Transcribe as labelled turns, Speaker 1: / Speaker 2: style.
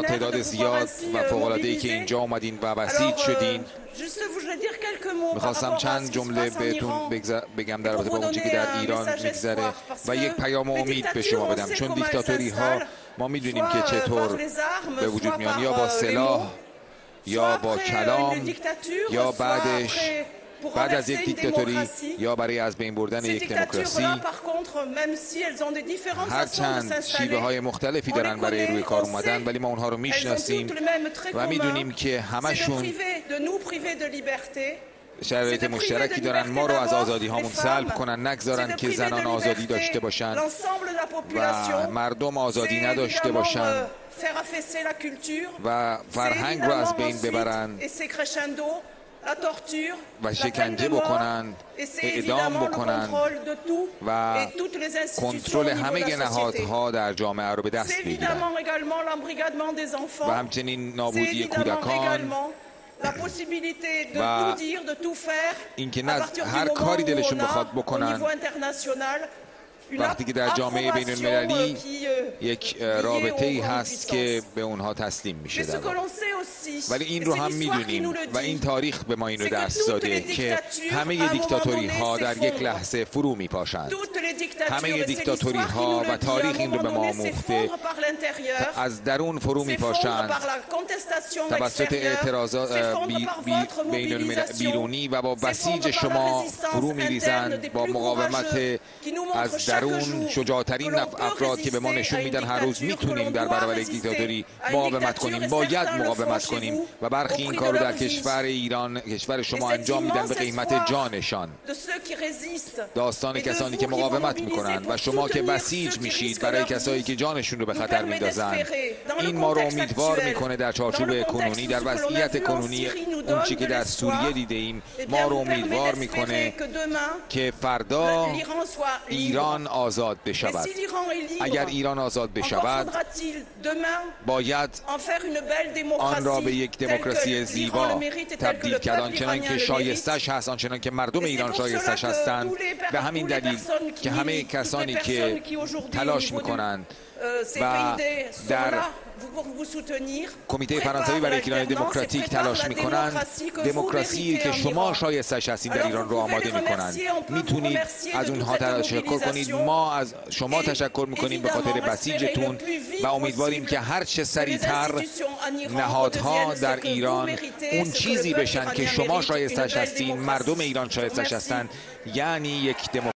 Speaker 1: شما تعداد زیاد و فوق‌العاده‌ای که اینجا اومدین و بسیج شدین. میخواستم چند جمله بهتون بگم در رابطه با اونچه که در ایران میگذره و یک پیام امید به شما بدم، چون دیکتاتوری ها ما میدونیم که چطور به وجود میان، یا با سلاح یا با کلام یا بعد از یک دیکتاتوری یا برای از بین بردن یک دموکراسی. هرچند شیوه های مختلفی دارن برای روی کار اومدن، ولی ما اونها رو میشناسیم و میدونیم که همشون شرایط مشترکی دارن، ما رو از آزادی هامون سلب کنن، نگذارن که زنان آزادی داشته باشن و مردم آزادی نداشته باشن و فرهنگ رو از بین ببرن و شکنجه بکنن، اعدام بکنن و کنترل همه نهادها در جامعه رو به دست بگیرن و همچنین نابودی کودکان و اینکه هر کاری دلشون بخواد بکنن وقتی که در جامعه بین المللی یک رابطه ای هست که به اونها تسلیم میشه. ولی این رو هم میدونیم و این تاریخ به ما اینو درس داده که همه دیکتاتوری ها در یک لحظه فرو میپاشند. همه دیکتاتوری ها و تاریخ این رو به ما آموخته از درون فرو میپاشند توسط اعتراضات بیرونی و با بسیج شما فرو میریزند با مقاومت از درون. شجاعترین افراد که به ما نشون میدن هر روز میتونیم در برابر دیکتاتوری مقاومت کنیم، باید مقاومت کنیم و برخی این کار رو در کشور ایران، کشور شما انجام میدن به قیمت جانشان. داستان کسانی که مقاومت میکنن و شما که بسیج میشید برای کسایی که جانشون رو به خطر میندازن. این ما رو امیدوار میکنه در چارچوب کنونی، در وضعیت کنونی اون چی که در سوریه دیده ایم، ما رو امیدوار میکنه که فردا ایران آزاد بشود. اگر ایران آزاد بشود باید آن را به یک دموکراسی زیبا تبدیل کرد، آنچنان که شایستش هست، آنچنان که مردم ایران شایستش هستند. به همین دلیل که همه کسانی که تلاش میکنند و در کمیته فرانسوی برای ایران دموکراتیک تلاش میکنند، دموکراسی که شما شایستش هستید در ایران رو آماده میکنند. میتونید از اونها تشکر کنید. ما از شما تشکر میکنیم به خاطر بسیجتون و امیدواریم که هر چه سریعتر نهادها در ایران اون چیزی بشن که شما شایستش هستین، مردم ایران شایستش هستند، یعنی یک دموکراسی